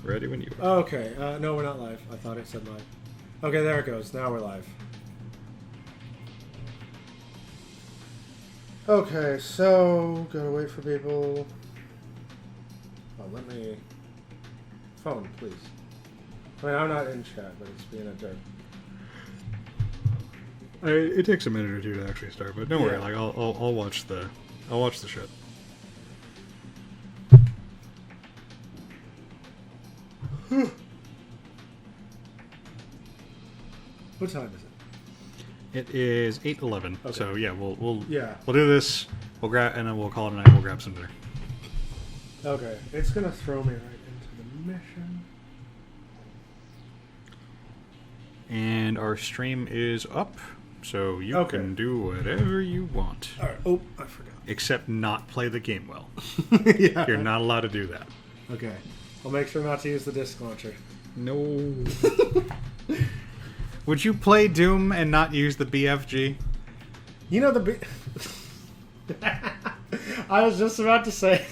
Ready when you are. Okay, no, we're not live. I thought it said live. Okay, there it goes. Now we're live. Okay, so gotta wait for people. Oh, let me. Phone, please. I mean, I'm not in chat, but it's being a jerk. It takes a minute or two to actually start, but don't worry. Yeah. Like I'll watch the shit. What time is it? It is 8:11. Okay. So yeah, we'll Yeah. do this. We'll grab and then we'll call it a night. We'll grab some dinner. Okay, it's gonna throw me right into the mission. And our stream is up, so you Okay. can do whatever you want, All right. Oh, I forgot. except not play the game well. Yeah. You're not allowed to do that. Okay. I'll make sure not to use the disc launcher. No. Would you play Doom and not use the BFG? You know I was just about to say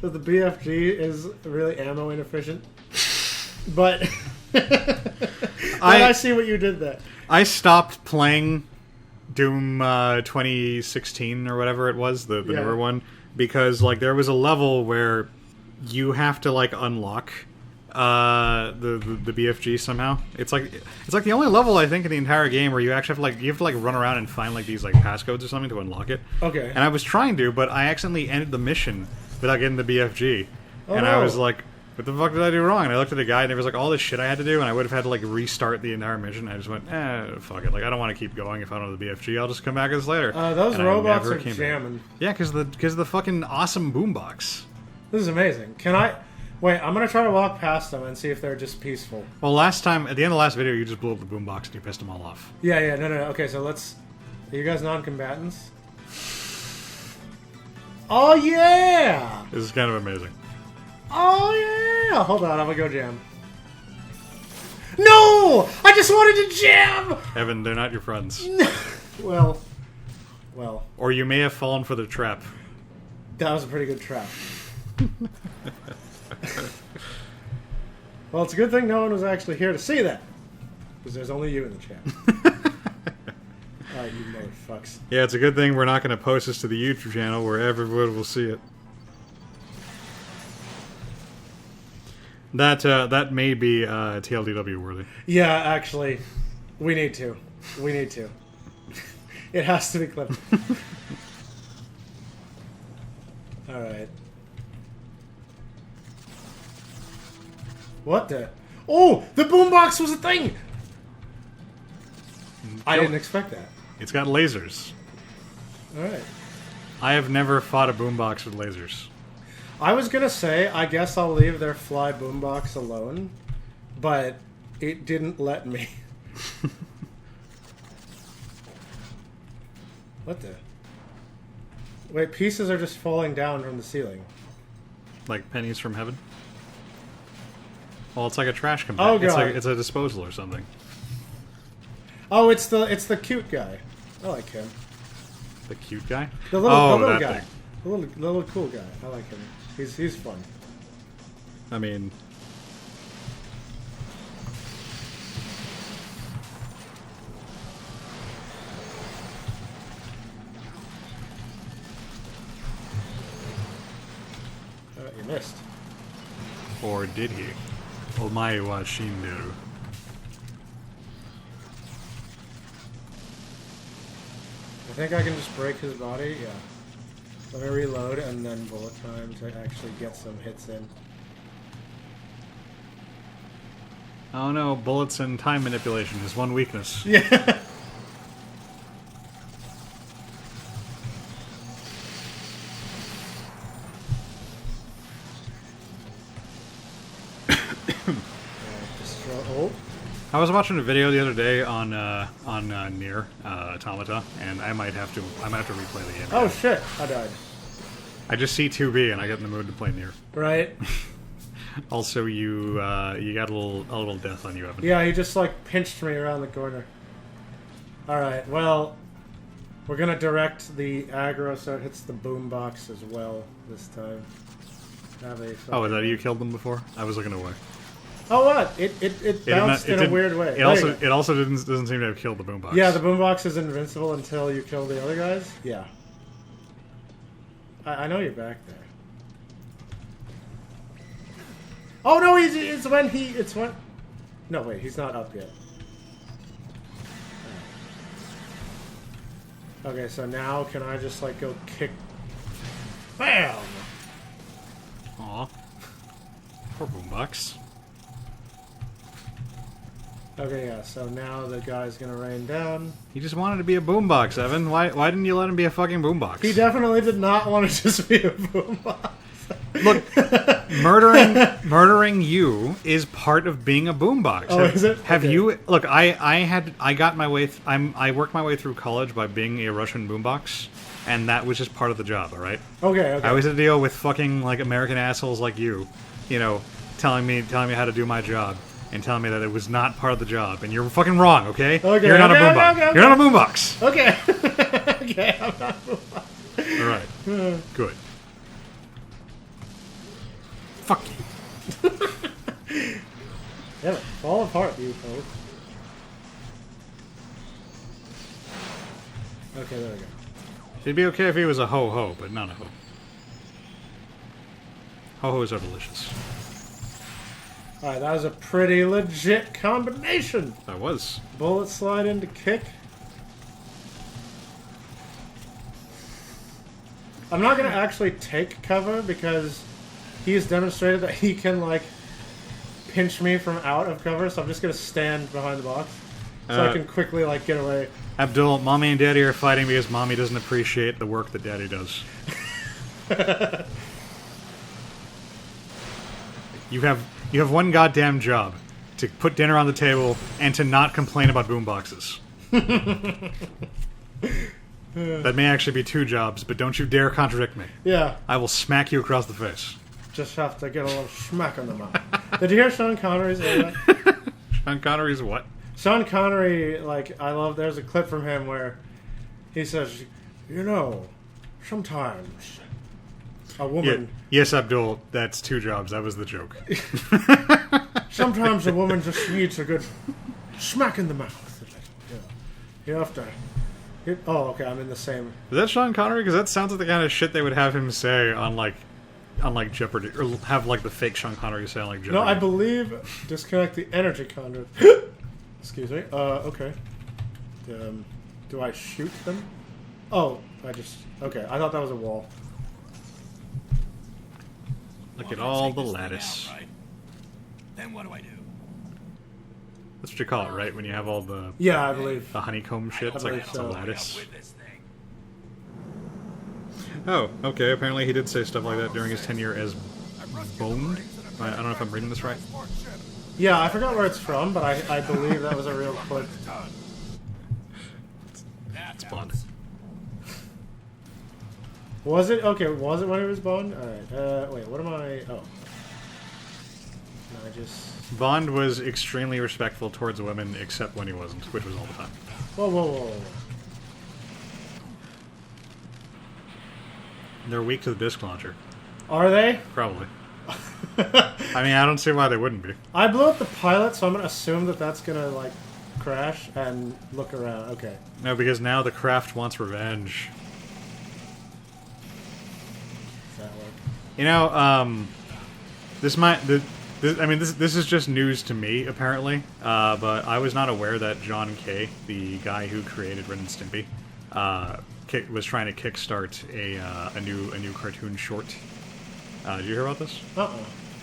that the BFG is really ammo inefficient, but I see what you did there. I stopped playing Doom 2016 or whatever it was, the Yeah. newer one, because like there was a level where you have to like unlock the BFG somehow. It's like the only level I think in the entire game where you actually have to run around and find like these like passcodes or something to unlock it. Okay. And I was trying to, but I accidentally ended the mission without getting the BFG. Oh, and I no. was like, what the fuck did I do wrong? And I looked at the guy and there was like all this shit I had to do, and I would have had to like restart the entire mission. I just went, fuck it. Like I don't want to keep going if I don't have the BFG. I'll just come back to this later. Those And I robots never are came back. jamming. Yeah, because of the fucking awesome boombox. This is amazing. Can I... Wait, I'm going to try to walk past them and see if they're just peaceful. Well, last time, at the end of the last video, you just blew up the boombox and you pissed them all off. Yeah, no. Okay, so let's... Are you guys non-combatants? Oh, yeah! This is kind of amazing. Oh, yeah! Hold on, I'm going to go jam. No! I just wanted to jam! Evan, they're not your friends. Well, Or you may have fallen for the trap. that was a pretty good trap. Well, it's a good thing no one was actually here to see that. Because there's only you in the chat. Alright, you motherfucks. Yeah, it's a good thing we're not going to post this to the YouTube channel where everyone will see it. That may be TLDW worthy. Yeah, actually, we need to. It has to be clipped. Alright. What the? Oh! The boombox was a thing! I didn't expect that. It's got lasers. Alright. I have never fought a boombox with lasers. I was gonna say, I guess I'll leave their fly boombox alone, but it didn't let me. What the? Wait, pieces are just falling down from the ceiling. Like pennies from heaven? Well, it's like a trash compactor. Oh, God. It's a disposal or something. Oh, it's the cute guy. I like him. The cute guy? The little that guy. thing. The little cool guy. I like him. He's fun. I mean... You missed. Or did he? Omae wa shinderu. I think I can just break his body. Yeah. Let me reload and then bullet time to actually get some hits in. Oh no, bullets and time manipulation is one weakness. Yeah. Oh. I was watching a video the other day on Nier Automata, and I might have to replay the game. Oh shit! I died. I just see 2B and I get in the mood to play Nier. Right? Also, you got a little death on you, Evan. Yeah, he just like pinched me around the corner. All right. Well, we're gonna direct the aggro so it hits the boombox as well this time. have a. Oh, is that you killed them before? I was looking away. Oh, what? It bounced in a weird way. It also doesn't seem to have killed the boombox. Yeah, the boombox is invincible until you kill the other guys. Yeah. I know you're back there. Oh no, it's when. No wait, he's not up yet. Okay, so now can I just like go kick? Bam! Aw. Poor boombox. Okay, yeah, so now the guy's gonna rain down. He just wanted to be a boombox, Evan. Why didn't you let him be a fucking boombox? He definitely did not want to just be a boombox. Look, murdering you is part of being a boombox. Oh, is it? Have Okay. you? Look, I got my way. I worked my way through college by being a Russian boombox, and that was just part of the job. All right. Okay. I always had to deal with fucking like American assholes like you, telling me how to do my job and telling me that it was not part of the job, and you're fucking wrong. Okay. Okay, You're not okay, a boombox. okay, okay. You're not a boombox. Okay. Okay, I'm not a boombox. All right. Good. Fuck you. Damn it, fall apart, you folks. Okay, there we go. It'd be okay if he was a ho-ho, but not a ho. Ho-hos are delicious. Alright, that was a pretty legit combination. That was. Bullet slide into kick. I'm not going to actually take cover because he's demonstrated that he can, like, pinch me from out of cover, so I'm just going to stand behind the box so I can quickly, like, get away. Abdul, Mommy and Daddy are fighting because Mommy doesn't appreciate the work that Daddy does. You have one goddamn job. To put dinner on the table and to not complain about boomboxes. That may actually be 2 jobs, but don't you dare contradict me. Yeah, I will smack you across the face. just have to get a little smack on the mouth. Did you hear Sean Connery say that? Sean Connery's what? Sean Connery, like, there's a clip from him where he says, sometimes a woman... Yes, Abdul, that's 2 jobs. That was the joke. Sometimes a woman just needs a good smack in the mouth. You have to... Oh, okay, I'm in the same... Is that Sean Connery? Because that sounds like the kind of shit they would have him say on Jeopardy. Or have, like, the fake Sean Connery say on, like, Jeopardy. No, I believe... Disconnect the energy conduit. Excuse me. Okay. Do I shoot them? Oh, Okay, I thought that was a wall. Look at all the lattice. Out, right? Then what do I do? That's what you call it, right? When you have all the Yeah, I believe. the honeycomb shit. It's like believe it's a so. lattice. With this thing. Oh, okay. Apparently he did say stuff like that during his tenure as boned. I don't know if I'm reading this right. Yeah, I forgot where it's from, but I believe that was a real clip. It's Bond. Was it? Okay, was it when it was Bond? Alright, wait, what am I... Oh. No, I just... Bond was extremely respectful towards women, except when he wasn't, which was all the time. Whoa, whoa, whoa, whoa. They're weak to the disc launcher. Are they? Probably. I mean, I don't see why they wouldn't be. I blew up the pilot, so I'm gonna assume that that's gonna, like, crash and look around. Okay. No, because now the craft wants revenge. Does that work? You know, this might... This is just news to me, apparently, but I was not aware that John Kay, the guy who created Ren and Stimpy, was trying to kickstart a new cartoon short. Did you hear about this? Uh-uh.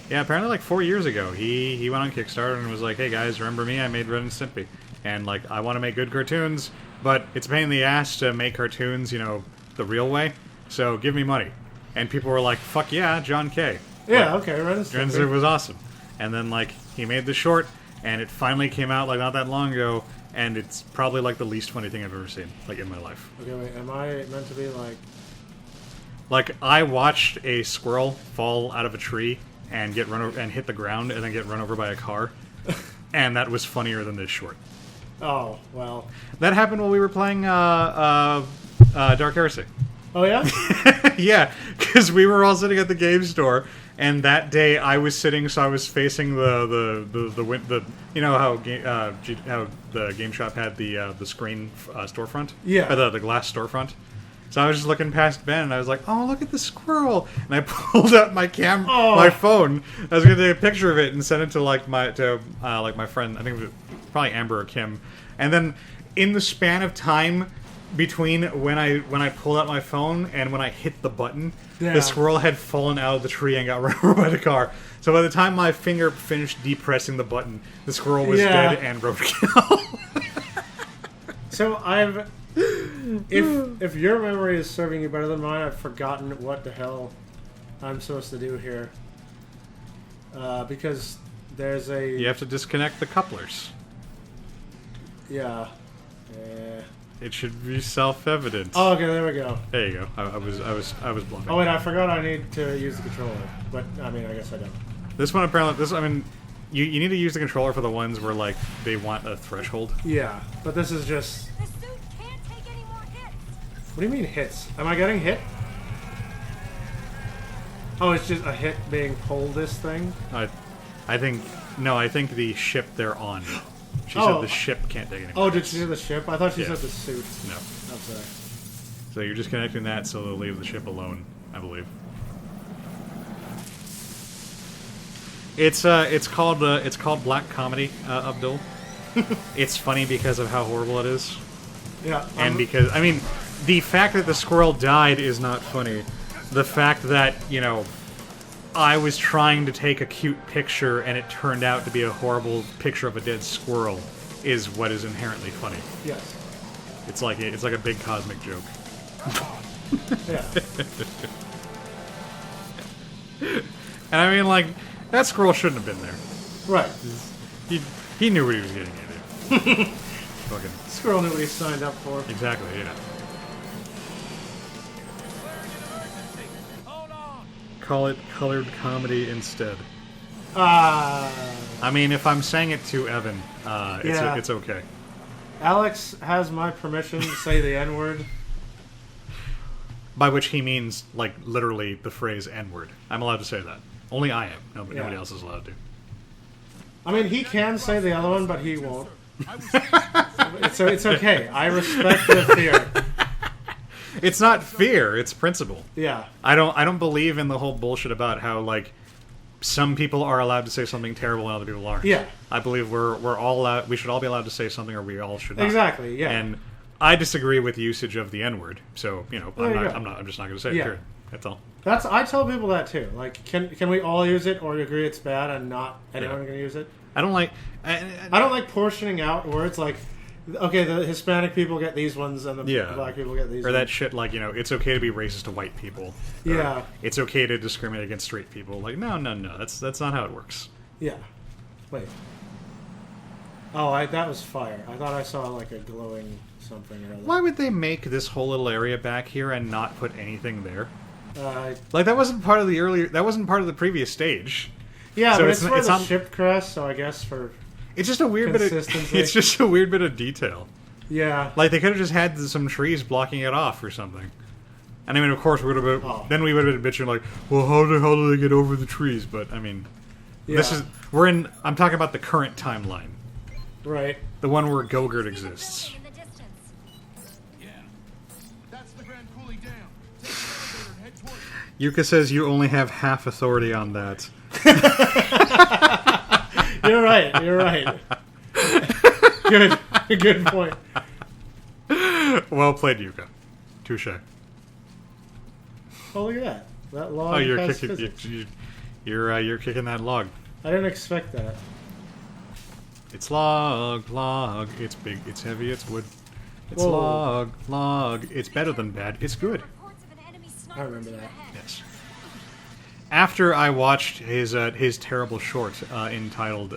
Yeah, apparently like 4 years ago, he went on Kickstarter and was like, "Hey guys, remember me? I made Ren and Stimpy, and like I want to make good cartoons, but it's a pain in the ass to make cartoons, the real way. So give me money." And people were like, "Fuck yeah, John Kay." Yeah, okay, Ren and Ren and Stimpy. Stimpy was awesome. And then like he made the short, and it finally came out like not that long ago, and it's probably like the least funny thing I've ever seen like in my life. Okay, wait, am I meant to be like... Like I watched a squirrel fall out of a tree and get run over and hit the ground and then get run over by a car, and that was funnier than this short. Oh, well... That happened while we were playing Dark Heresy. Oh, yeah? Yeah, because we were all sitting at the game store, And that day I was sitting, so I was facing the you know how how the game shop had the screen storefront, Yeah. or the glass storefront. So I was just looking past Ben, and I was like, "Oh, look at the squirrel!" And I pulled out my my phone. I was going to take a picture of it and send it to like my friend. I think it was probably Amber or Kim. And then in the span of time between when I pulled out my phone and when I hit the button, Yeah. the squirrel had fallen out of the tree and got run over by the car. So by the time my finger finished depressing the button, the squirrel was dead and roadkill. So if your memory is serving you better than mine, I've forgotten what the hell I'm supposed to do here. Because there's a You have to disconnect the couplers. yeah. It should be self-evident. Oh, okay, there we go. There you go. I was bluffing. Oh wait, I forgot I need to use the controller, but I mean, I guess I don't. This one apparently. You need to use the controller for the ones where like they want a threshold. Yeah, but this is just. The suit can't take any more hits. What do you mean hits? Am I getting hit? Oh, it's just a hit being pulled. This thing. I think the ship they're on. She Oh. said the ship can't take any more. Oh, did she say the ship? I thought she Yeah. said the suit. No. I'm sorry. So you're just connecting that so they'll leave the ship alone, I believe. It's called Black Comedy, Abdul. It's funny because of how horrible it is, Yeah. and because the fact that the squirrel died is not funny. The fact that I was trying to take a cute picture and it turned out to be a horrible picture of a dead squirrel is what is inherently funny. Yes. It's like a big cosmic joke. Yeah. And I mean, like, that squirrel shouldn't have been there. Right. He knew what he was getting into. Fucking Squirrel knew what he signed up for. exactly, yeah. Hold on. Call it colored comedy instead. Ah. I mean, if I'm saying it to Evan, Yeah. it's okay. Alex has my permission to say the N-word. By which he means, like, literally the phrase N-word. I'm allowed to say that. Only I am. Nobody Yeah. else is allowed to. I mean, he can say the other one, but he won't. It's okay. I respect the fear. It's not fear, it's principle. Yeah. I don't believe in the whole bullshit about how, like, some people are allowed to say something terrible and other people aren't. Yeah. I believe we're all allowed, we should all be allowed to say something, or we all should not. Exactly. Yeah. And I disagree with usage of the N-word, so There you go. I'm just not going to say it. Yeah. Period. That's all. I tell people that too. Like, can we all use it, or agree it's bad and not anyone Yeah. can use it? I don't like. I don't like portioning out words like, okay, the Hispanic people get these ones and the Yeah. black people get these. Or that ones. shit like, it's okay to be racist to white people. Or Yeah. it's okay to discriminate against straight people. Like, no. That's not how it works. Yeah. Wait. Oh, that was fire. I thought I saw like a glowing something or other. Why would they make this whole little area back here and not put anything there? Uh, Like, that wasn't part of the earlier. That wasn't part of the previous stage. yeah, So but it's it's not- where it's the not- ship crashed, so I guess for It's just a weird bit of. Consistency. It's just a weird bit of detail. yeah. Like, they could have just had some trees blocking it off or something. And I mean, of course, we would have been. Oh. Then we would have been bitching like, "Well, how the hell do they get over the trees?" But I mean, this Yeah. is we're in. I'm talking about the current timeline, Right. the one where Gogurt exists. In the distance. Yeah. That's the Grand Coulee Dam. Take the elevator and head towards it. Yuka says you only have half authority on that. You're right. You're right. Good point. Well played, Yuka. Touche. Oh, look at that. That log Oh, you're has kicking. physics. You're kicking that log. I didn't expect that. It's log. It's big. It's heavy. It's wood. It's Whoa. log. It's better than bad. It's good. Reports of an enemy I sniper remember to your that. head. Yes. After I watched his terrible short entitled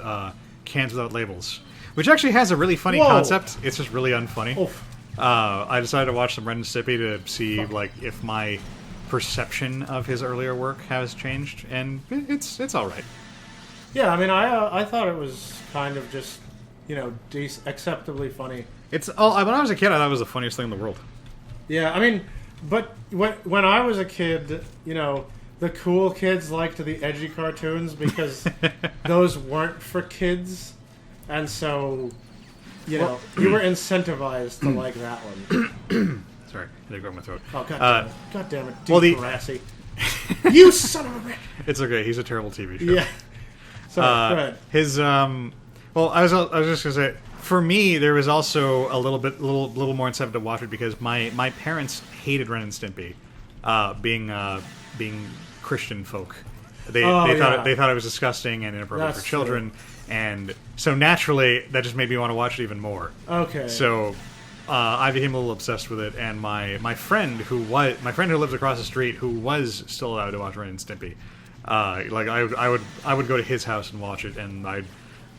"Cans Without Labels," which actually has a really funny Whoa. concept, it's just really unfunny. Oof. I decided to watch some Ren and Stimpy to see like if my perception of his earlier work has changed, and it's all right. Yeah, I mean, I thought it was kind of just, acceptably funny. It's all. When I was a kid, I thought it was the funniest thing in the world. Yeah, I mean, but when I was a kid, the cool kids liked the edgy cartoons because those weren't for kids, and so you know you were incentivized to like that one. Sorry, I had to go in my throat. Oh god damn it, Deep well, the- Grassy. You son of a bitch! It's okay. He's a terrible TV show. Yeah. Sorry, go ahead. His well, I was just gonna say, for me, there was also a little more incentive to watch it because my parents hated Ren and Stimpy, being Christian folk. They thought it was disgusting and inappropriate That's for children, and so naturally that just made me want to watch it even more. Okay. So I became a little obsessed with it, and my friend who lives across the street, who was still allowed to watch Ren and Stimpy, like I would go to his house and watch it, and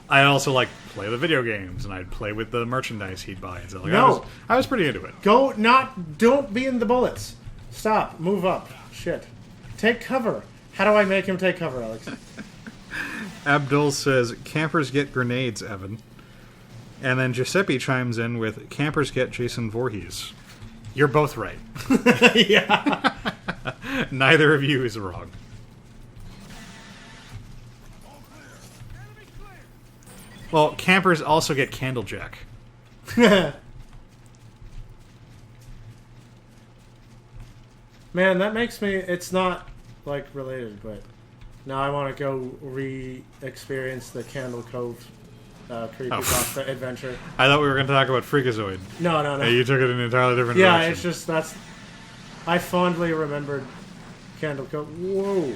I also like play the video games, and I'd play with the merchandise he'd buy, and so like, No. I was pretty into it. Don't be in the bullets. Stop. Move up. Shit. Take cover. How do I make him take cover, Alex? Abdul says campers get grenades, Evan. And then Giuseppe chimes in with campers get Jason Voorhees. You're both right. Yeah. Neither of you is wrong. Well, campers also get Candlejack. Man, that makes me. It's not like related, but now I want to go re-experience the Candle Cove creepypasta adventure. I thought we were going to talk about Freakazoid. No. Hey, you took it in an entirely different Yeah, direction. it's just that's. I fondly remembered Candle Cove. Whoa.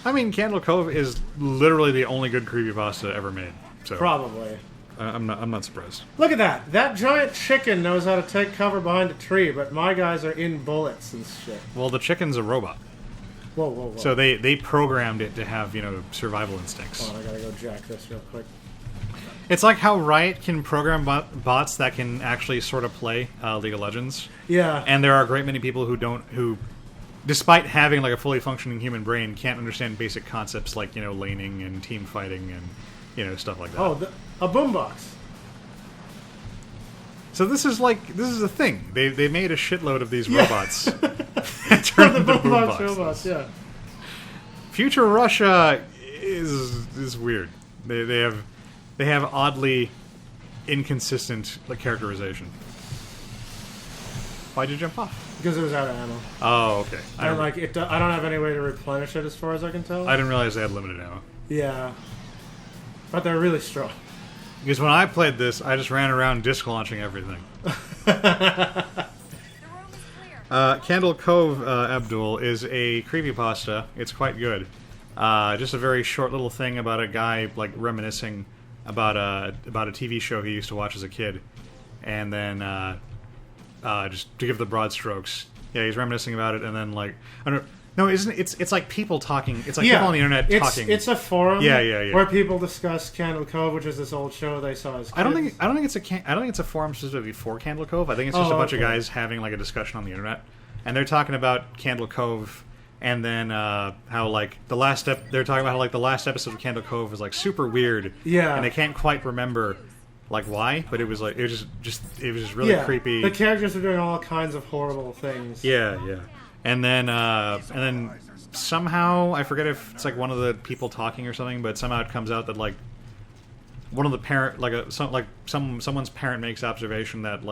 I mean, Candle Cove is literally the only good creepypasta ever made. So Probably. I'm not surprised. Look at that. That giant chicken knows how to take cover behind a tree, but my guys are in bullets and shit. Well, the chicken's a robot, Whoa. so they programmed it to have survival instincts. Hold on, I gotta go jack this real quick. It's like how Riot can program bots that can actually sort of play League of Legends, Yeah. and there are a great many people who, despite having like a fully functioning human brain, can't understand basic concepts like laning and team fighting and stuff like that. Oh, a boombox. So this is a thing. They made a shitload of these Yeah. robots and turned The them into boombox boomboxes. robots, yeah. Future Russia is weird. They have oddly inconsistent characterization. Why'd you jump off? Because it was out of ammo. Oh, okay. I And don't, I don't have any way to replenish it as far as I can tell. I didn't realize they had limited ammo. Yeah. But they're really strong. Because when I played this, I just ran around disc launching everything. The room is clear. Candle Cove, Abdul, is a creepypasta. It's quite good. Just a very short little thing about a guy reminiscing about a TV show he used to watch as a kid, and then just to give the broad strokes. Yeah, he's reminiscing about it, and then I don't know. No, isn't it's like people talking? It's like people on the internet talking. It's a forum. Yeah. Where people discuss Candle Cove, which is this old show they saw as kids. I don't think it's a forum specifically for Candle Cove. I think it's just a bunch of guys having a discussion on the internet, and they're talking about Candle Cove, and then how the last step they're talking about how the last episode of Candle Cove was super weird. Yeah. And they can't quite remember why, but it was just really creepy. The characters are doing all kinds of horrible things. Yeah. And then somehow I forget if it's one of the people talking or something, but somehow it comes out that one of the parent someone's parent makes observation that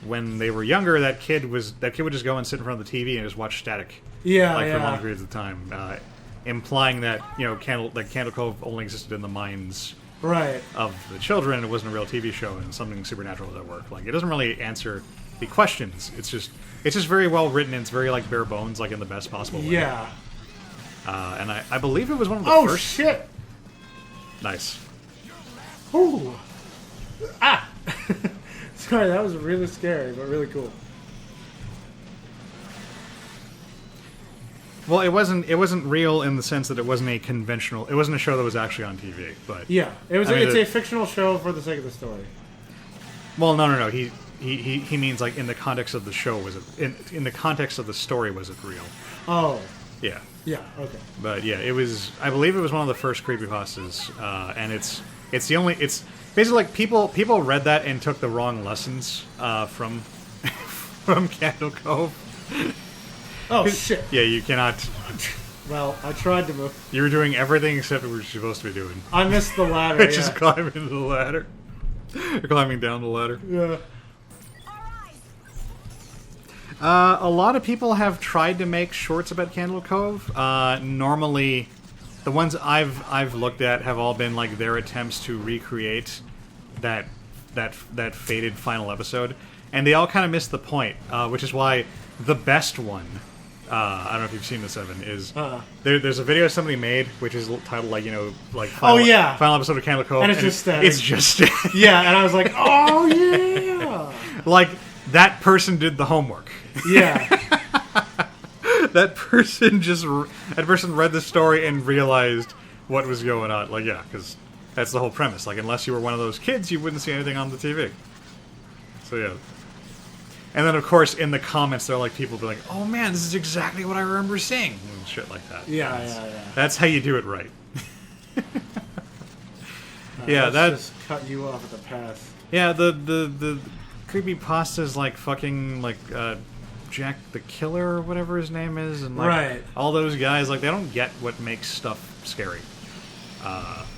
when they were younger that kid would just go and sit in front of the TV and just watch static for long periods of time, implying that Candle Cove only existed in the minds Right. of the children. It wasn't a real TV show, and something supernatural was at work. It doesn't really answer the questions. It's just very well written, and it's very bare bones, in the best possible way. Yeah. And I believe it was one of the Oh first. shit! Nice. Ooh. Ah. Sorry, that was really scary, but really cool. Well, it wasn't real in the sense that it wasn't a show that was actually on TV. But Yeah, it's mean, a fictional show for the sake of the story. well, no. He means in the context of the show was it in the context of the story was it real? Oh. Yeah. Yeah. Okay. But yeah, it was. I believe it was one of the first creepypastas, and it's basically people read that and took the wrong lessons from Candle Cove. Oh, shit. Yeah, you cannot. Well, I tried to move. You were doing everything except what you're supposed to be doing. I missed the ladder, Which yeah. is climbing the ladder. You're climbing down the ladder. Yeah. A lot of people have tried to make shorts about Candle Cove. Normally, the ones I've looked at have all been like their attempts to recreate that fated final episode, and they all kind of missed the point. Which is why the best one, I don't know if you've seen this, Evan, is there's a video somebody made which is titled final, final episode of Candle Cove, and it's just static. It's just static. Yeah, and I was like, oh yeah. Like that person did the homework. Yeah. That person read the story and realized what was going on. Like, yeah, because that's the whole premise. Like, unless you were one of those kids, you wouldn't see anything on the TV. So, yeah. And then, of course, in the comments, there are, like, people be like, oh, man, this is exactly what I remember seeing. And shit like that. Yeah. That's how you do it right. Yeah, Let's that... just cut you off at the pass. Yeah, the creepypasta's like fucking, like, Jack the Killer or whatever his name is, and like Right. all those guys, like, they don't get what makes stuff scary.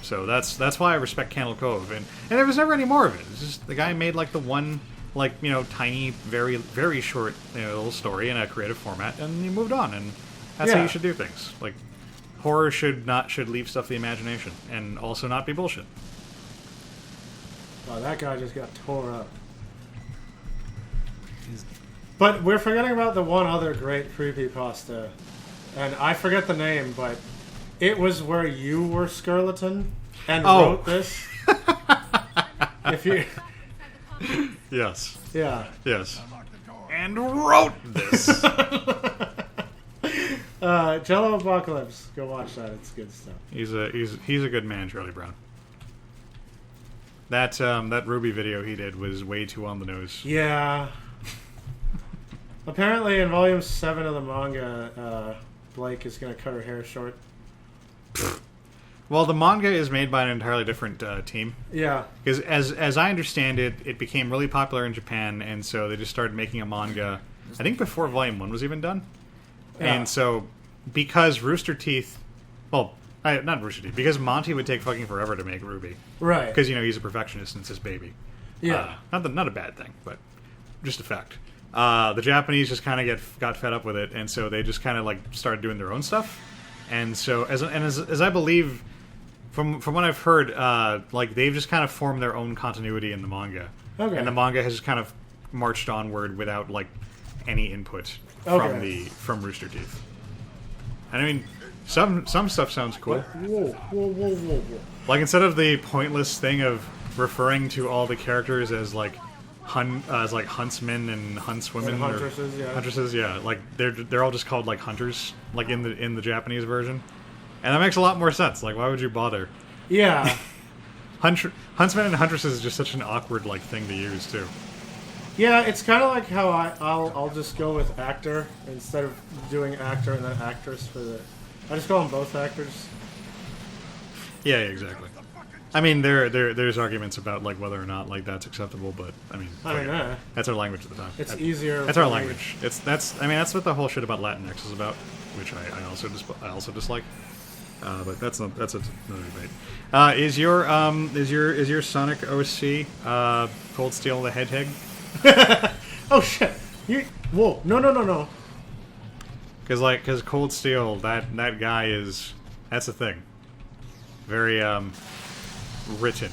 So that's why I respect Candle Cove, and there was never any more of it. It's just the guy made like the one, like, you know, tiny, very very short, you know, little story in a creative format, and he moved on, and that's how Yeah. you should do things. Like, horror should leave stuff to the imagination, and also not be bullshit. Wow, that guy just got tore up. But we're forgetting about the one other great creepypasta, and I forget the name, but it was where you were Skirleton and wrote this. If you, Yes. yeah, Yes. And wrote this. Jello Apocalypse. Go watch that; it's good stuff. He's a good man, Charlie Brown. That Ruby video he did was way too on the nose. Yeah. Apparently, in Volume 7 of the manga, Blake is going to cut her hair short. Well, the manga is made by an entirely different team. Yeah. Because as I understand it, it became really popular in Japan, and so they just started making a manga, I think before Volume 1 was even done. Yeah. And so, because Rooster Teeth... Well, not Rooster Teeth. Because Monty would take fucking forever to make Ruby. Right. Because, you know, he's a perfectionist and it's his baby. Yeah. Not a bad thing, but just a fact. The Japanese just kind of got fed up with it, and so they just kind of like started doing their own stuff. And so, as I believe, from what I've heard, like they've just kind of formed their own continuity in the manga. Okay. And the manga has just kind of marched onward without like any input Okay. from Rooster Teeth. And I mean, some stuff sounds cool. Whoa. Like, instead of the pointless thing of referring to all the characters as like huntsmen and huntswomen And huntresses, yeah. Huntresses, yeah. Like they're all just called like hunters, like in the Japanese version, and that makes a lot more sense. Like, why would you bother? Yeah. Huntsmen and huntresses is just such an awkward like thing to use too. Yeah, it's kind of like how I'll just go with actor instead of doing actor and then actress for the... I just call them both actors. Yeah, exactly. I mean, there's arguments about like whether or not like that's acceptable, but I mean, that's our language at the time. It's easier. That's our language. That's what the whole shit about Latinx is about, which I also dislike. But that's another debate. Is your Sonic OC Cold Steel the Hedgehog? Oh shit! Whoa! No! Because Cold Steel, that guy that's the thing. Very written.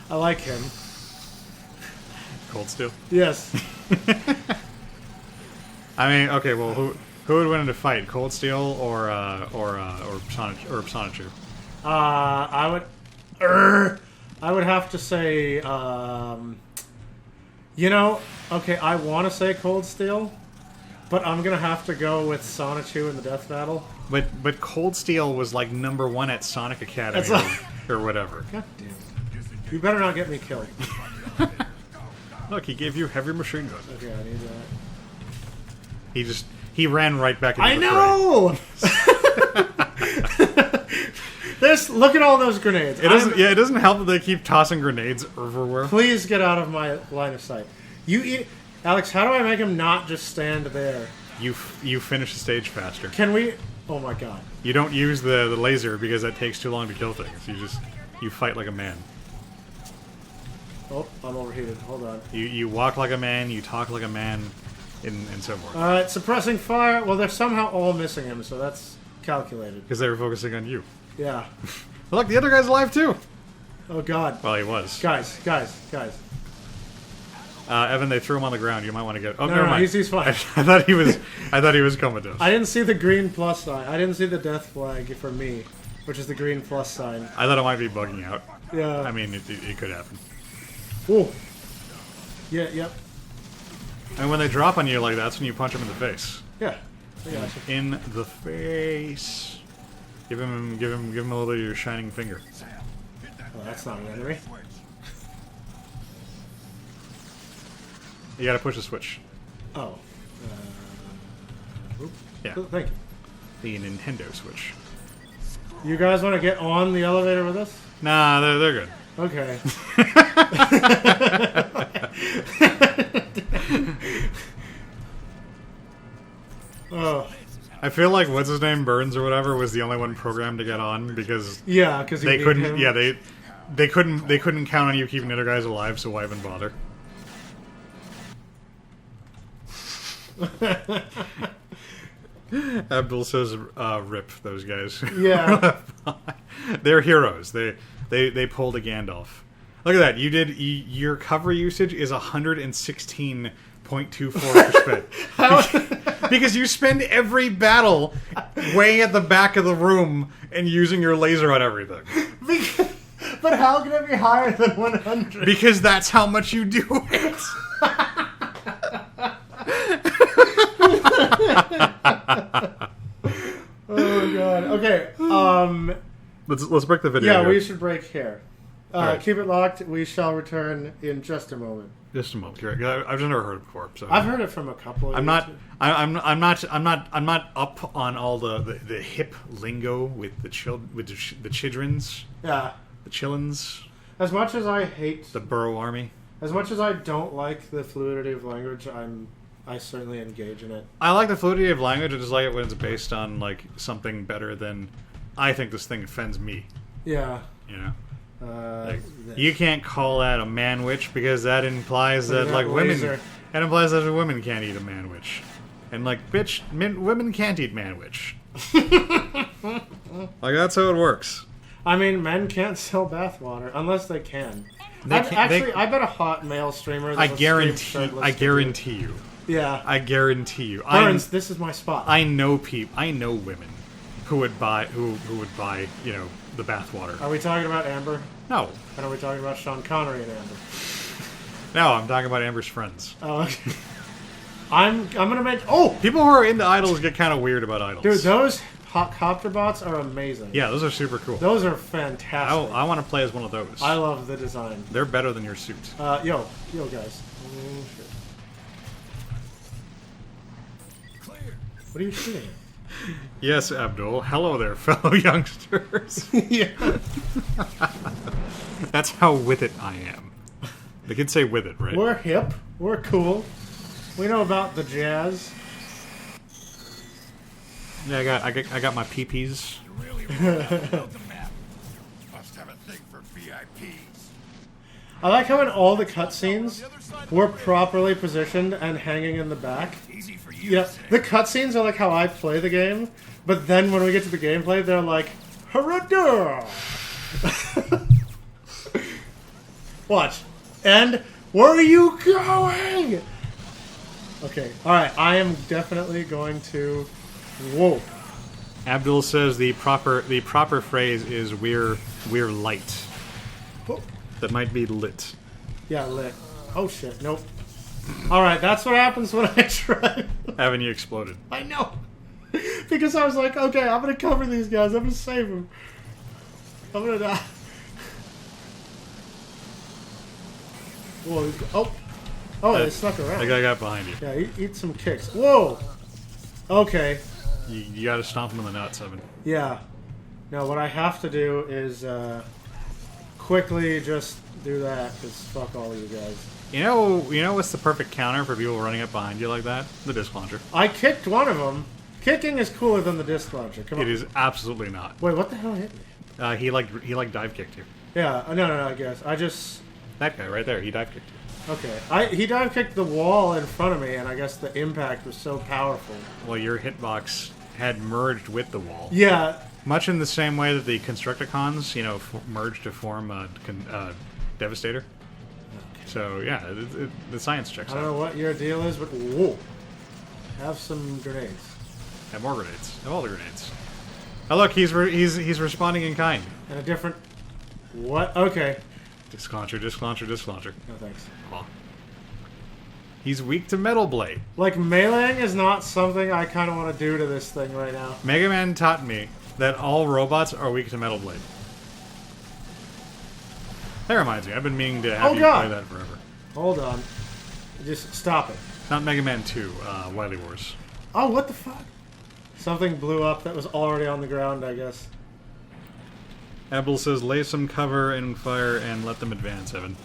I like him. Cold Steel. Yes. I mean, okay. Well, who would win in a fight, Cold Steel or Sonichu? I would have to say, okay, I want to say Cold Steel, but I'm gonna have to go with Sonichu in the death battle. But Cold Steel was like #1 at Sonic Academy or whatever. God damn it! You better not get me killed. Look, he gave you heavy machine gun. Okay, I need that. He ran right back into I the know. Look at all those grenades. It doesn't help that they keep tossing grenades everywhere. Please get out of my line of sight. Alex, how do I make him not just stand there? you finish the stage faster. Can we? Oh my god. You don't use the laser because that takes too long to kill things. You fight like a man. Oh, I'm overheated. Hold on. You walk like a man. You talk like a man, and so forth. Alright, suppressing fire. Well, they're somehow all missing him, so that's calculated. Because they were focusing on you. Yeah. Look, the other guy's alive too. Oh god. Well, he was. Guys. Evan, they threw him on the ground. You might want to get. Oh, No, never no, mind. he's fine. I thought he was. I thought he was comatose. I didn't see the green plus sign. I didn't see the death flag for me, which is the green plus sign. I thought it might be bugging out. Yeah. I mean, it could happen. Ooh. Yeah. Yep. And when they drop on you like that, that's when you punch them in the face. Yeah. I gotcha. In the face. Give him a little bit of your shining finger. Oh, that's not an enemy. You gotta push the switch. Oh. Oop. Yeah. Oh, thank you. The Nintendo Switch. You guys want to get on the elevator with us? Nah, they're good. Okay. Oh. I feel like what's his name, Burns or whatever, was the only one programmed to get on because Yeah, because they couldn't. Yeah, they couldn't count on you keeping the other guys alive, so why even bother? Abdul says, "Rip those guys." Yeah. They're heroes. They pulled a Gandalf. Look at that. Your cover usage is 116.24%. Because you spend every battle way at the back of the room and using your laser on everything. But how can it be higher than 100? Because that's how much you do it. Oh god. Okay. Let's break the video. Yeah, here. we should break here. Alright. Keep it locked. We shall return in just a moment. Just a moment. Here. I've just never heard it before. So I've heard it from a couple of I'm you not. too. I'm not up on all the hip lingo with the childrens, Yeah. the chillins, As much as I hate, the Burrow Army. as much as I don't like the fluidity of language, I certainly engage in it. I like the fluidity of language. I just like it when it's based on like something better than I think this thing offends me. Yeah. You know, like, This. you can't call that a man witch because that implies Look that at like that women. laser. That implies that women can't eat a man witch, and like bitch, women can't eat man witch. Like that's how it works. I mean, men can't sell bathwater unless they can. They can't- Actually, they- I bet a hot male streamer. I that'll guarantee. stream shirtless I to guarantee you. do- Yeah. I guarantee you. Burns, this is my spot. I know women who would buy you know the bathwater. Are we talking about Amber? No, And are we talking about Sean Connery and Amber? no, I'm talking about Amber's friends. Oh, okay. I'm gonna make. Oh, People who are into idols get kind of weird about idols. dude, those copter bots are amazing. Yeah, those are super cool. Those are fantastic. I want to play as one of those. I love the design. They're better than your suit. Yo, guys. Oh, shit. What are you shooting at? Yes, Abdul. Hello there, fellow youngsters. Yeah. That's how with it I am. They could say with it, right? We're hip. We're cool. We know about the jazz. Yeah, I got my PPs. You really want to build the map. Must have a thing for VIPs. I like how in all the cutscenes we're properly positioned and hanging in the back. Easy for you Yeah, to say. the cutscenes are like how I play the game, but then when we get to the gameplay, they're like, hurrah! Watch. And where are you going? Okay, alright, I am definitely going to... Whoa. Abdul says the proper phrase is we're light. Oh, That might be lit. yeah, lit. Oh shit, nope. Alright, that's what happens when I try. Haven't you exploded? I know. Because I was like, okay, I'm gonna cover these guys, I'm gonna save them. I'm gonna die. Whoa, oh, they snuck around. The guy got behind you. Yeah, eat some kicks. Whoa! Okay, You gotta stomp him in the nuts, Evan. yeah. Now, what I have to do is quickly just do that, because fuck all you guys. You know what's the perfect counter for people running up behind you like that? The disc launcher. I kicked one of them. Kicking is cooler than the disc launcher. Come on. It is absolutely not. Wait, what the hell hit me? He dive kicked you. Yeah, no, I guess. I just... That guy right there, he dive kicked you. Okay. He dive kicked the wall in front of me, and I guess the impact was so powerful. Well, your hitbox had merged with the wall. Yeah. Much in the same way that the Constructicons, merged to form Devastator. So, yeah, the science checks I don't out. know what your deal is, but whoa. Have some grenades. Have more grenades. Have all the grenades. Oh, look, he's responding in kind. And a different... What? Okay. Disc launcher, disc launcher, disc launcher. No thanks. Aw. He's weak to Metal Blade. Like, meleeing is not something I kind of want to do to this thing right now. Mega Man taught me that all robots are weak to Metal Blade. That reminds me, I've been meaning to have you play that forever. Hold on. Just stop it. Not Mega Man 2, Wily Wars. Oh, what the fuck? Something blew up that was already on the ground, I guess. Ebel says, lay some cover and fire and let them advance, Evan.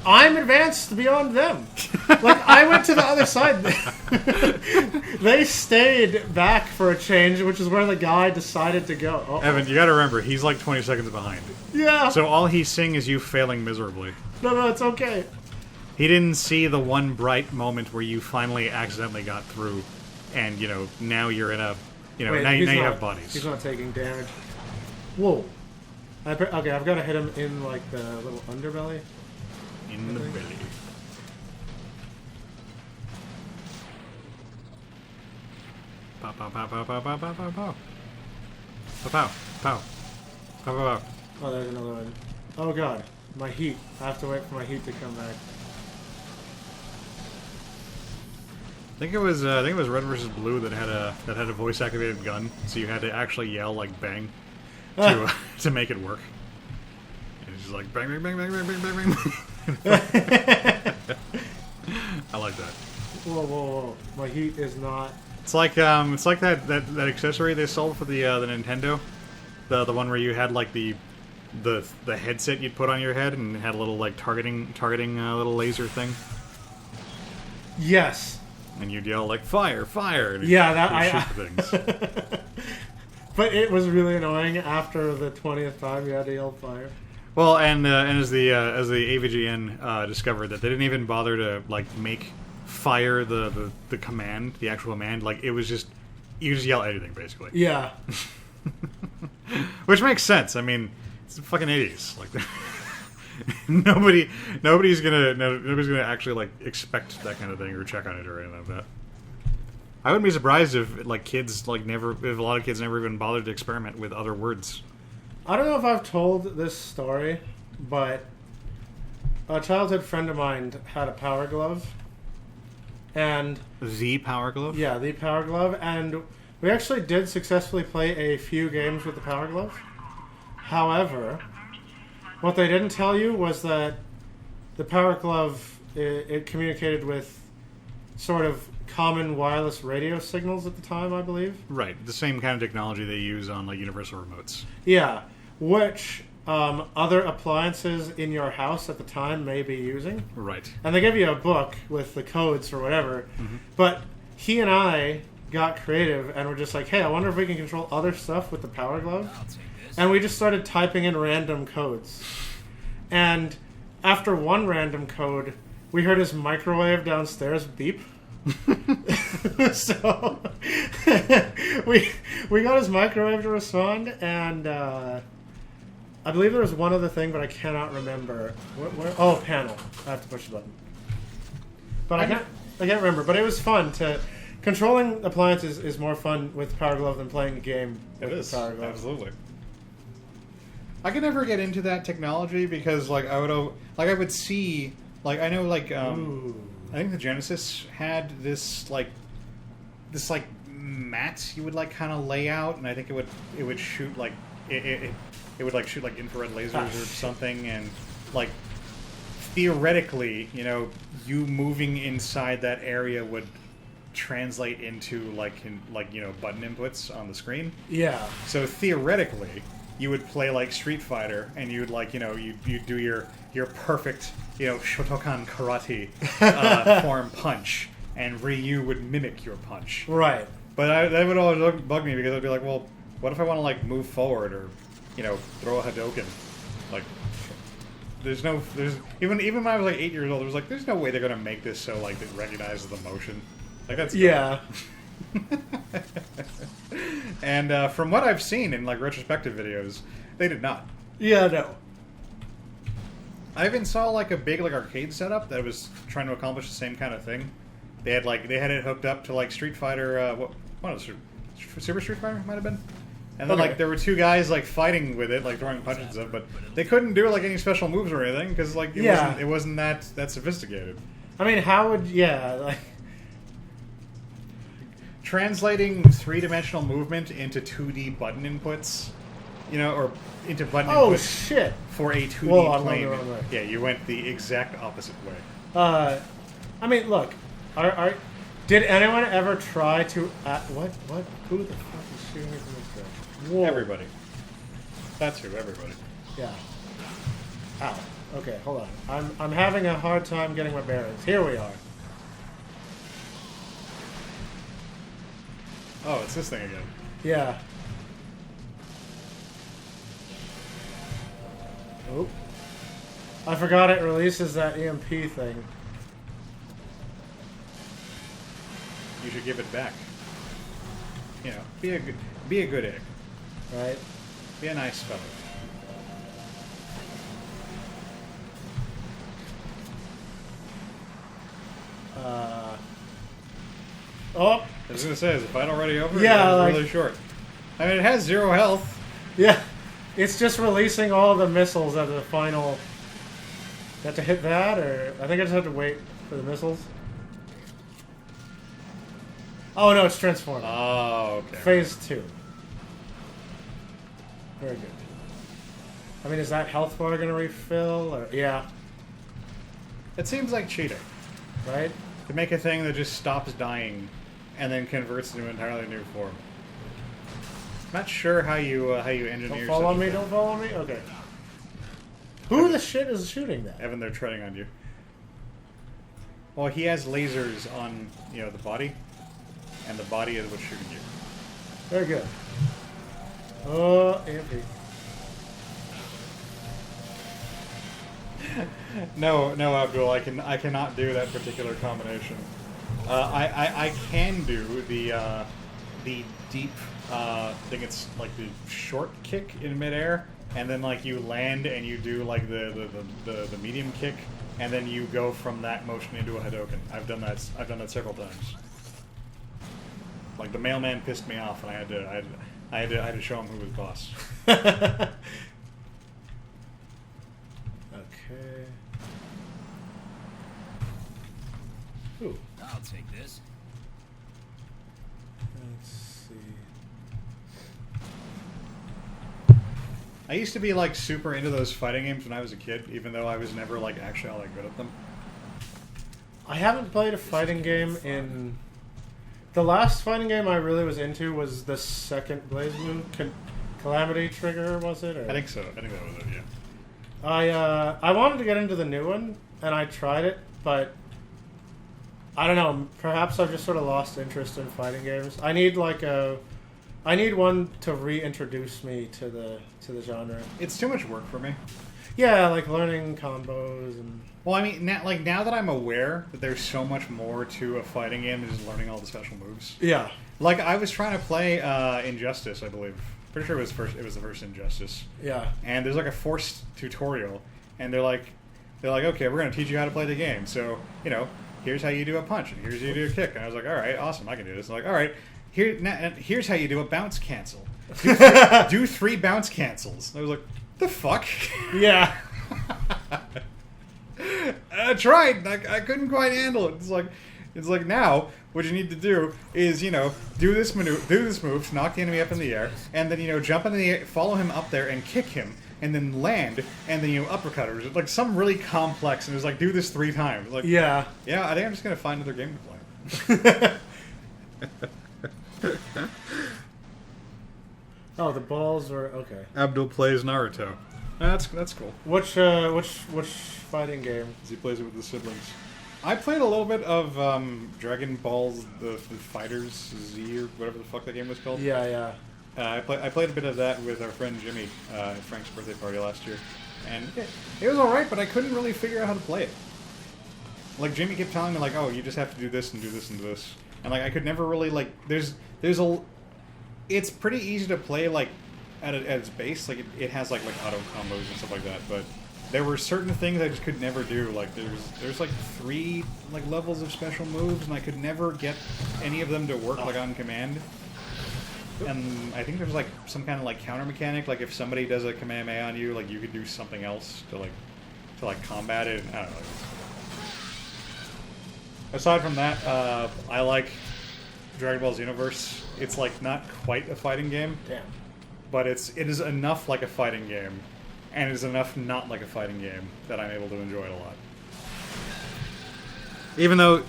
I'm advanced beyond them. Like, I went to the other side. They stayed back for a change, which is where the guy decided to go. Uh-oh. Evan, you gotta remember, he's like 20 seconds behind. Yeah. So all he's seeing is you failing miserably. No, it's okay. He didn't see the one bright moment where you finally accidentally got through, and, now you're in a, Wait, now you not, have bodies. He's not taking damage. Whoa. Okay, I've got to hit him in, like, the little underbelly. In the belly. Pow, pow, pow, pow, pow, pow, pow, pow, pow. Pow, pow, pow. Pow, pow, pow. Oh, there's another one. Oh, God. My heat. I have to wait for my heat to come back. I think it was Red vs. Blue that had a voice activated gun, so you had to actually yell like bang to make it work. And it's just like bang bang bang bang bang bang bang bang. I like that. Whoa. My heat is not... It's like that accessory they sold for the Nintendo, the one where you had like the headset you'd put on your head and it had a little like targeting little laser thing. Yes. And you'd yell like fire, fire. And Yeah, that I I. shoot the things. But it was really annoying after the 20th time you had to yell fire. Well, and as the AVGN discovered that they didn't even bother to like make fire the command, the actual command. Like it was just you just yell anything basically. Yeah. Which makes sense. I mean, it's the fucking 80s. Like nobody's gonna actually like expect that kind of thing or check on it or anything like that. I wouldn't be surprised if like kids like if a lot of kids never even bothered to experiment with other words. I don't know if I've told this story, but a childhood friend of mine had a Power Glove. And... The Power Glove? Yeah, the Power Glove. And we actually did successfully play a few games with the Power Glove. However, what they didn't tell you was that the Power Glove, it communicated with sort of common wireless radio signals at the time, I believe. Right, the same kind of technology they use on like universal remotes. Yeah, which other appliances in your house at the time may be using. Right. And they give you a book with the codes or whatever. Mm-hmm. But he and I got creative and were just like, hey, I wonder if we can control other stuff with the Power Glove. And we just started typing in random codes. And after one random code, we heard his microwave downstairs beep. So we got his microwave to respond, and I believe there was one other thing, but I cannot remember. Where? Oh, panel. I have to push the button. But I can't remember. But it was fun to controlling appliances is more fun with Power Glove than playing a game with the Power Glove. Absolutely. I could never get into that technology because like I would see like I know like I think the Genesis had this mat you would like kind of lay out, and I think it would shoot like it would like shoot like infrared lasers or something, and like theoretically, you moving inside that area would translate into button inputs on the screen. Yeah. So theoretically, you would play like Street Fighter, and you would like you do your perfect Shotokan karate form punch, and Ryu would mimic your punch. Right. But that would always bug me because I'd be like, well, what if I want to like move forward or throw a Hadouken? Like, there's even when I was like 8 years old, there's no way they're gonna make this so like it recognizes the motion. Like that's Yeah. And from what I've seen in like retrospective videos, they did not. Yeah, no. I even saw like a big like arcade setup that was trying to accomplish the same kind of thing. They had it hooked up to like Street Fighter. What was it? Super Street Fighter might have been. And then like there were two guys like fighting with it, like throwing punches and stuff, but they couldn't do like any special moves or anything because like it wasn't that sophisticated. I mean, how would like translating 3-dimensional movement into 2D button inputs, or into button inputs shit for a 2D I'm plane. going the wrong way. Yeah, you went the exact opposite way. I mean, look, did anyone ever try to what? Who the fuck is shooting me from this direction? Whoa. Everybody. That's who. Everybody. Yeah. Ow. Okay, hold on. I'm having a hard time getting my bearings. Here we are. Oh, it's this thing again. Yeah. Oop. I forgot it releases that EMP thing. You should give it back. Be a good egg. Right? Be a nice fellow. Oh. I was gonna say, is the fight already over? Yeah, It's really short. I mean, it has 0 health. Yeah. It's just releasing all the missiles at the final. You have to hit that, or I think I just have to wait for the missiles. Oh no, it's transforming. Oh, okay. Phase 2. Very good. I mean, is that health bar going to refill? Or yeah. It seems like cheating. Right? To make a thing that just stops dying and then converts into an entirely new form. Not sure how you engineer. Don't fall on me, thing. don't fall on me? Okay. Who the shit is shooting that? Evan, they're treading on you. Well, he has lasers on, the body, and the body is what's shooting you. Very good. Oh, EMP. No, Abdul, I cannot do that particular combination. I can do the deep. I think it's like the short kick in midair, and then like you land and you do like the medium kick, and then you go from that motion into a Hadouken. I've done that several times. Like the mailman pissed me off, and I had to show him who was boss. Okay. Ooh. I'll take this. Let's see. I used to be like super into those fighting games when I was a kid, even though I was never like actually all that good at them. I haven't played a fighting game in... The last fighting game I really was into was the second Blaze Blue. Calamity Trigger, was it? Or... I think so. I think that was it, yeah. I wanted to get into the new one, and I tried it, but... I don't know, perhaps I've just sort of lost interest in fighting games. I need one to reintroduce me to the genre. It's too much work for me. Yeah, like learning combos and... Well, I mean, now that I'm aware that there's so much more to a fighting game than just learning all the special moves. Yeah. Like, I was trying to play Injustice, I believe. Pretty sure it was the first Injustice. Yeah. And there's like a forced tutorial, and they're like, okay, we're going to teach you how to play the game. So, here's how you do a punch, and here's how you do a kick. And I was like, all right, awesome, I can do this. And like, all right, here's how you do a bounce cancel. Do 3 bounce cancels. And I was like, the fuck? Yeah. I tried. I couldn't quite handle it. It's like now what you need to do is do this move to knock the enemy up in the air, and then jump in the air, follow him up there, and kick him, and then land, and then uppercut. Or like some really complex, and it was like do this 3 times. Like Yeah. I think I'm just gonna find another game to play. Oh, the balls were okay. Abdul plays Naruto. That's cool. Which fighting game? He plays it with the siblings. I played a little bit of Dragon Balls, the Fighters Z or whatever the fuck that game was called. Yeah. I played a bit of that with our friend Jimmy at Frank's birthday party last year, and it was all right, but I couldn't really figure out how to play it. Like Jimmy kept telling me, like, "Oh, you just have to do this and do this and do this," and like I could never really like. It's pretty easy to play like at its base, like it has like auto combos and stuff like that, but there were certain things I just could never do. Like there's like 3 like levels of special moves, and I could never get any of them to work like on command. And I think there's like some kind of like counter mechanic, like if somebody does a Kamehameha on you, like you could do something else to combat it. I don't know. Aside from that, I like Dragon Ball Xenoverse. It's like not quite a fighting game. Damn. But it is enough like a fighting game, and it is enough not like a fighting game that I'm able to enjoy it a lot. Even though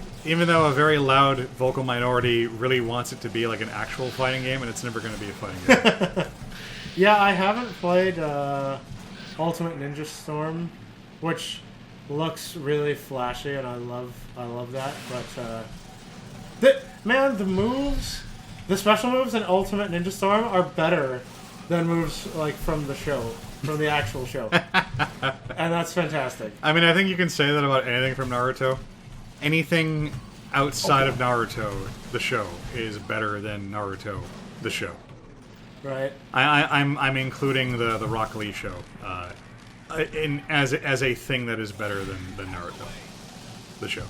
a very loud vocal minority really wants it to be like an actual fighting game, and it's never going to be a fighting game. Yeah, I haven't played Ultimate Ninja Storm, which looks really flashy, and I love that. But the moves, the special moves in Ultimate Ninja Storm are better than moves like from the show, from the actual show, and that's fantastic. I mean, I think you can say that about anything from Naruto. Anything outside of Naruto, the show, is better than Naruto, the show. Right. I'm including the Rock Lee show as a thing that is better than Naruto, the show.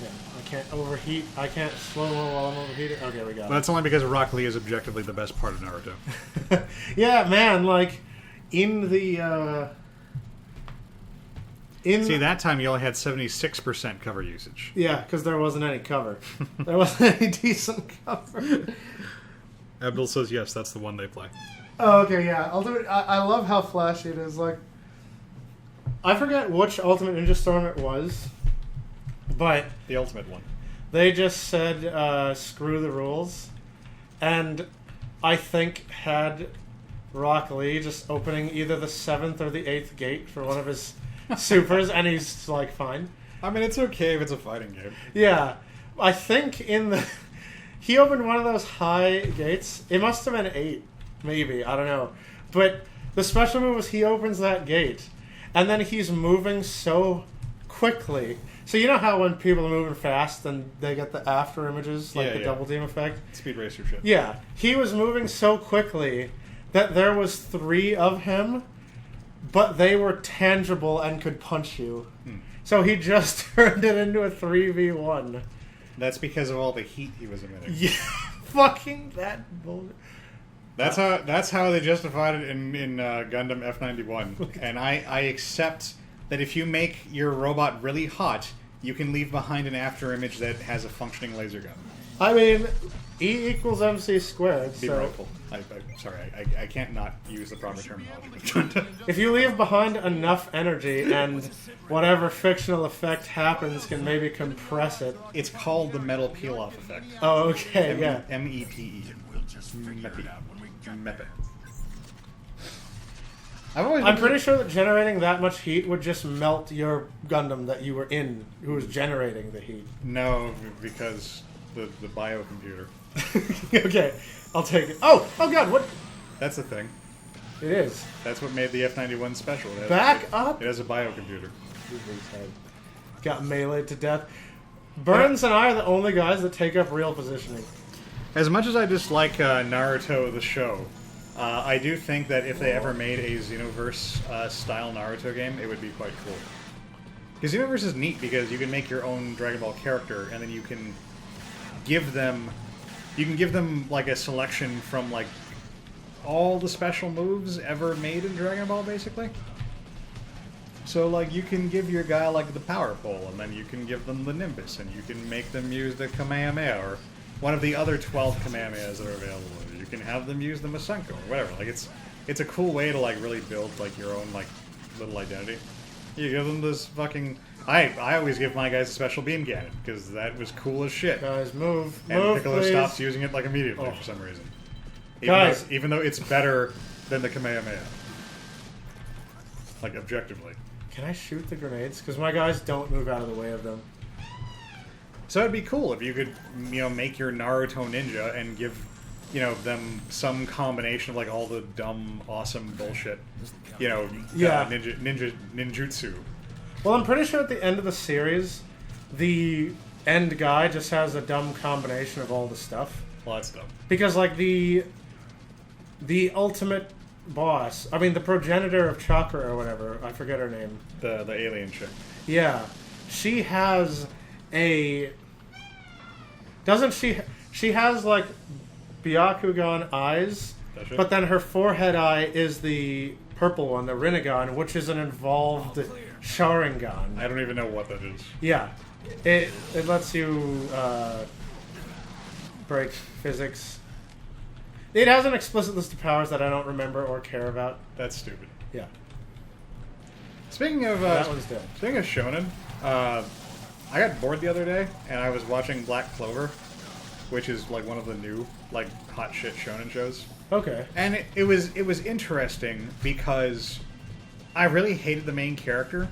Yeah, I can't overheat. I can't slow-mo while I'm overheating. Okay, we got it. That's only because Rock Lee is objectively the best part of Naruto. Yeah, man, like, in the, See, that time you only had 76% cover usage. Yeah, because there wasn't any cover. There wasn't any decent cover. Abdul says yes, that's the one they play. Oh, okay, yeah. I'll do it. I love how flashy it is. Like, I forget which Ultimate Ninja Storm it was, but The ultimate one. they just said, screw the rules. And I think had Rock Lee just opening either the 7th or the 8th gate for one of his supers, and he's, like, fine. I mean, it's okay if it's a fighting game. Yeah. I think he opened one of those high gates. It must have been 8, maybe. I don't know. But the special move is he opens that gate, and then he's moving so quickly. So you know how when people are moving fast, then they get the after images, like the double team effect? Speed Racer shit. Yeah. He was moving so quickly that there was 3 of him, but they were tangible and could punch you. So he just turned it into a 3v1. That's because of all the heat he was emitting. Yeah, fucking that bullshit. That's how they justified it in Gundam F91. And I accept that if you make your robot really hot, you can leave behind an after image that has a functioning laser gun. I mean, E equals MC squared. Be So mindful. I can't not use the proper terminology. if you leave behind enough energy and whatever fictional effect happens can maybe compress it. It's called the metal peel-off effect. Oh, okay, yeah. MEPE. Mepe. I'm pretty sure that generating that much heat would just melt your Gundam that you were in, who was generating the heat. No, because the biocomputer. Okay, I'll take it. Oh God, what? That's the thing. It is. That's what made the F91 special. Back up. It has a biocomputer. Got meleeed to death. Burns and I are the only guys that take up real positioning. As much as I dislike Naruto the show, I do think that if they ever made a Xenoverse style Naruto game, it would be quite cool. Because Xenoverse is neat because you can make your own Dragon Ball character, and then you can give them like a selection from like all the special moves ever made in Dragon Ball, basically. So like you can give your guy like the power pole, and then you can give them the Nimbus, and you can make them use the Kamehameha or one of the other 12 Kamehamehas that are available. You can have them use the Masenko or whatever. Like it's a cool way to like really build like your own like little identity. You give them this fucking. I always give my guys a special beam cannon because that was cool as shit. Guys, move, And move, Piccolo please. stops using it like immediately for some reason. Guys. Even though it's better than the Kamehameha. Like, objectively. Can I shoot the grenades? Because my guys don't move out of the way of them. So it'd be cool if you could, make your Naruto ninja and give, them some combination of, like, all the dumb, awesome bullshit. Yeah. Ninjutsu. Well, I'm pretty sure at the end of the series, the end guy just has a dumb combination of all the stuff. Well, that's dumb. Because, like, the ultimate boss, I mean, the progenitor of Chakra or whatever, I forget her name. The alien chick. Yeah. She has a... Doesn't she... She has, like, Byakugan eyes, Does she? but then her forehead eye is the purple one, the Rinnegan, which is an involved Sharingan. I don't even know what that is. Yeah. It lets you break physics. It has an explicit list of powers that I don't remember or care about. That's stupid. Yeah. Speaking of That one's dead. speaking of shonen, I got bored the other day and I was watching Black Clover, which is like one of the new like hot shit shonen shows. Okay. And it was interesting because I really hated the main character,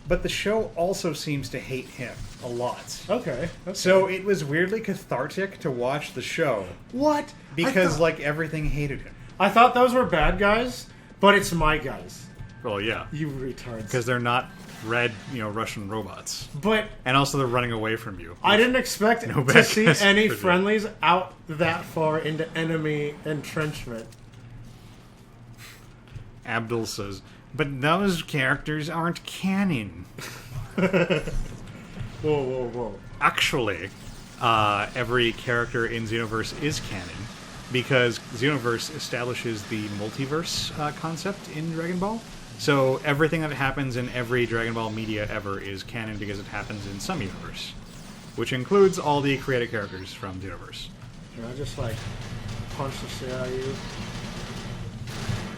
but the show also seems to hate him a lot. Okay. So it was weirdly cathartic to watch the show What? because like everything hated him. I thought those were bad guys, but it's my guys. Well, yeah, You retards. because they're not red, Russian robots, But and also they're running away from you. I didn't expect No to bad see guys any could be. friendlies out that far into enemy entrenchment. Abdul says, but those characters aren't canon. Whoa, whoa, whoa. Actually, every character in Xenoverse is canon because Xenoverse establishes the multiverse concept in Dragon Ball. So everything that happens in every Dragon Ball media ever is canon because it happens in some universe, which includes all the created characters from Xenoverse. Can I just, like, punch the shit out of you?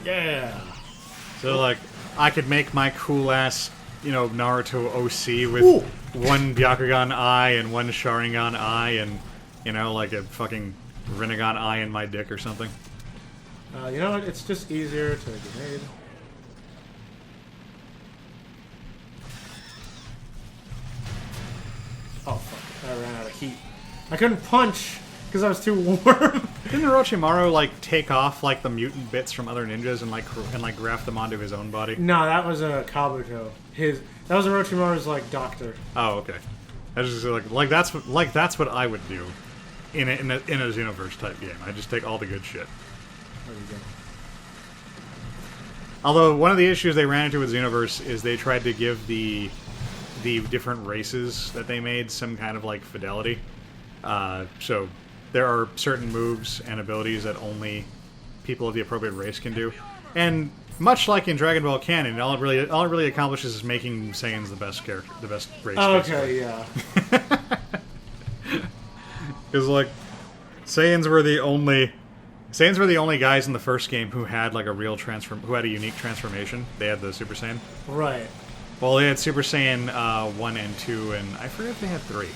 Yeah. So, like, I could make my cool-ass, Naruto OC with Ooh. one Byakugan eye and one Sharingan eye and, like a fucking Rinnegan eye in my dick or something. You know what? It's just easier to grenade. Oh, fuck. I ran out of heat. I couldn't punch because I was too warm. Didn't Orochimaru, like, take off, like, the mutant bits from other ninjas and, like, graft them onto his own body? No, that was a Kabuto. That was Orochimaru's, like, doctor. Oh, okay. I was just that's what I would do in a Xenoverse type game. I just take all the good shit. There you go. Although one of the issues they ran into with Xenoverse is they tried to give the different races that they made some kind of like fidelity. So there are certain moves and abilities that only people of the appropriate race can do, and much like in Dragon Ball canon, all it really accomplishes is making Saiyans the best character, the best race. Oh, basically. okay, yeah. Because like Saiyans were the only guys in the first game who had like a real who had a unique transformation. They had the Super Saiyan. Right. Well, they had Super Saiyan 1 and 2, and I forget if they had 3.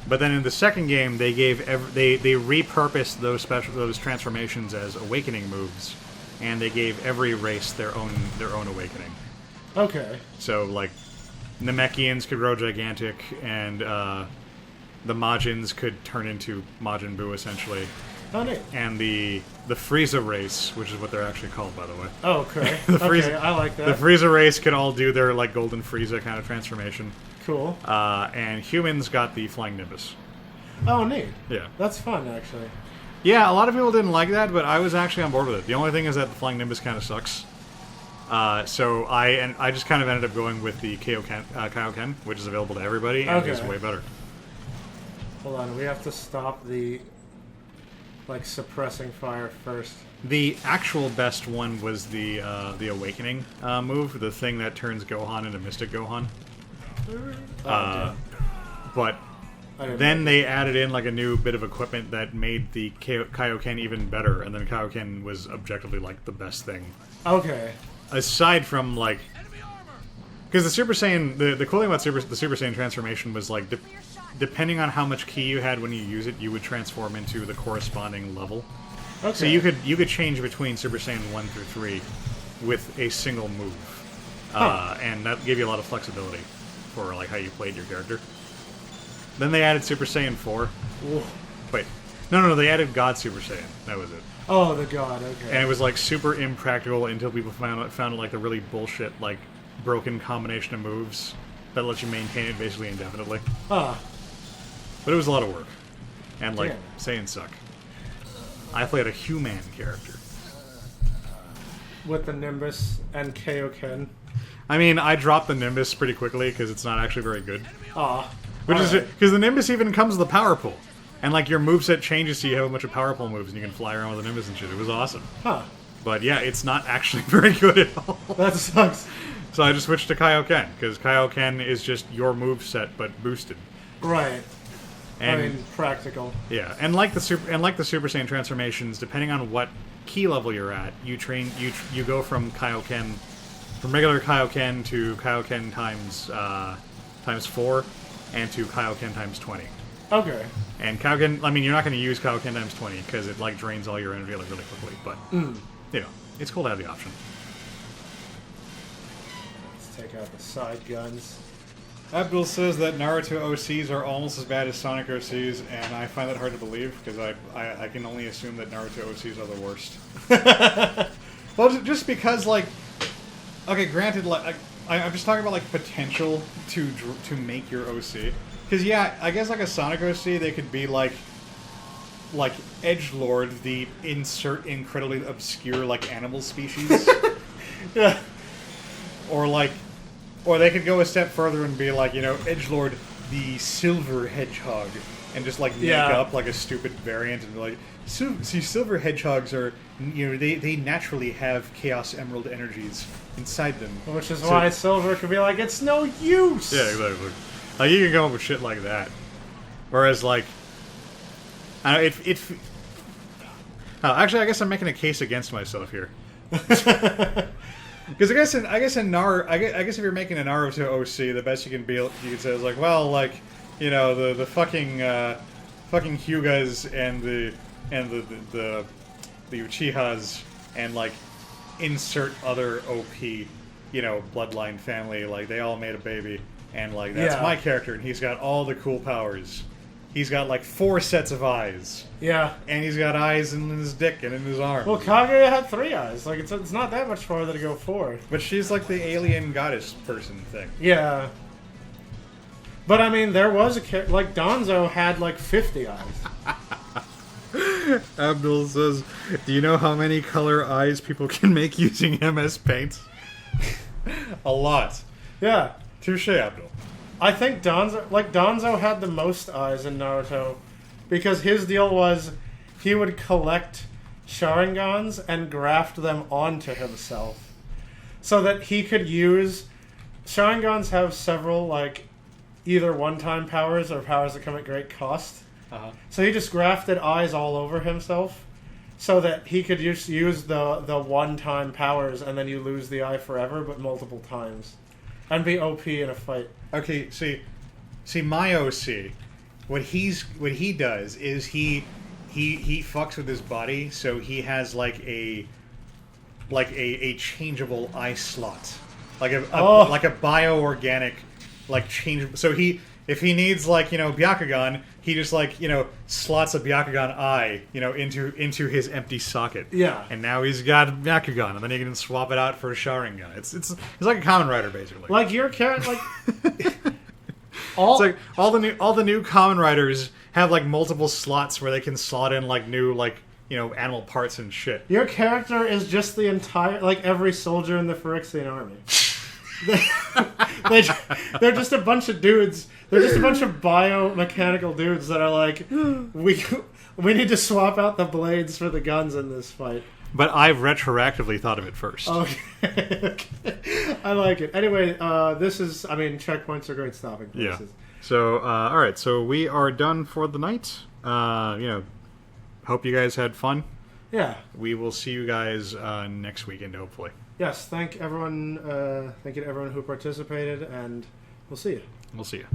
But then in the second game, they gave they repurposed those transformations as awakening moves, and they gave every race their own awakening. Okay. So like, Namekians could grow gigantic, and the Majins could turn into Majin Buu essentially. Oh, neat. And the Frieza race, which is what they're actually called, by the way. Oh, okay. The Frieza- Okay, I like that. The Frieza race could all do their like Golden Frieza kind of transformation. Cool. And humans got the Flying Nimbus. Oh, neat. Yeah. That's fun, actually. Yeah, a lot of people didn't like that, but I was actually on board with it. The only thing is that the Flying Nimbus kind of sucks. So I just kind of ended up going with the Kaioken, which is available to everybody, and Okay. is way better. Hold on, we have to stop the, like, suppressing fire first. The actual best one was the Awakening move, the thing that turns Gohan into Mystic Gohan. But I didn't then like they added in like a new bit of equipment that made the Kaioken even better, and then Kaioken was objectively like the best thing. Okay. Aside from like Because the Super Saiyan, the cool thing about the Super Saiyan transformation was like, depending on how much ki you had when you use it, you would transform into the corresponding level. Okay. So you could change between Super Saiyan 1 through 3 with a single move, and that gave you a lot of flexibility for like how you played your character. Then they added Super Saiyan 4. Whoa. Wait, no, they added God Super Saiyan. That was it. Oh, the god. Okay. And it was like super impractical until people found like the really bullshit like broken combination of moves that lets you maintain it basically indefinitely. Huh. But it was a lot of work, and like Damn. Saiyans suck. I played a human character. With the Nimbus and Kaioken. I mean, I dropped the Nimbus pretty quickly because it's not actually very good. Aw. Which is Alright. because the Nimbus even comes with a power pool, and like your moveset changes so you have a bunch of power pool moves and you can fly around with the Nimbus and shit. It was awesome. Huh. But yeah, it's not actually very good at all. That sucks. So I just switched to Kaioken because Kaioken is just your moveset but boosted. Right. And I mean, practical. yeah, and like the Super Saiyan transformations, depending on what key level you're at, you go from Kaioken, from regular Kaioken to Kaioken times 4, and to Kaioken times 20. Okay. And Kaioken, I mean, you're not going to use Kaioken times 20 because it like drains all your energy like really quickly. But you know, it's cool to have the option. Let's take out the side guns. Abdul says that Naruto OCs are almost as bad as Sonic OCs, and I find that hard to believe because I can only assume that Naruto OCs are the worst. Well, just because like, okay, granted, like I'm just talking about like potential to make your OC. Because yeah, I guess like a Sonic OC, they could be like Edgelord, the insert incredibly obscure like animal species. Yeah. Or they could go a step further and be like, you know, Edgelord, the silver hedgehog, and just like make up like a stupid variant and be like, see, silver hedgehogs are, you know, they naturally have Chaos Emerald energies inside them. Which is why Silver could be like, it's no use! Yeah, exactly. Like, you can come up with shit like that. Whereas, like, I guess I'm making a case against myself here. Because I guess if you're making an Naruto OC, the best you can say is like, well, like, you know, the fucking Hyugas and the Uchihas and like insert other OP, you know, bloodline family, like they all made a baby, and like that's my character, and he's got all the cool powers. He's got like 4 sets of eyes. Yeah. And he's got eyes in his dick and in his arm. Well, Kaguya had 3 eyes. Like, it's not that much farther to go 4. But she's like the alien goddess person thing. Yeah. But I mean, there was like Donzo had like 50 eyes. Abdul says, do you know how many color eyes people can make using MS Paint? A lot. Yeah. Touche, Abdul. I think Donzo had the most eyes in Naruto because his deal was he would collect Sharingans and graft them onto himself so that he could use... Sharingans have several, like, either one-time powers or powers that come at great cost. Uh-huh. So he just grafted eyes all over himself so that he could just use the one-time powers and then you lose the eye forever, but multiple times. And be OP in a fight. Okay, see, my OC, what he does is he fucks with his body, so he has like a changeable eye slot, like a bioorganic, like change. So if he needs like, you know, Byakugan, he just like, you know, slots a Byakugan eye, you know, into his empty socket. Yeah. And And now he's got Byakugan, and then he can swap it out for a Sharingan. It's like a Kamen Rider basically. like your character, like It's like all the new Kamen Riders have like multiple slots where they can slot in like new, like, you know, animal parts and shit. your character is just the entire, like every soldier in the Phyrexian army. They're just a bunch of dudes. They're just a bunch of biomechanical dudes that are like, we need to swap out the blades for the guns in this fight. But I've retroactively thought of it first. Okay. I like it. Anyway, checkpoints are great stopping Yeah. places. So, all right. So we are done for the night. You know, hope you guys had fun. Yeah. we will see you guys next weekend, hopefully. Yes. Thank you to everyone who participated, and we'll see you. We'll see you.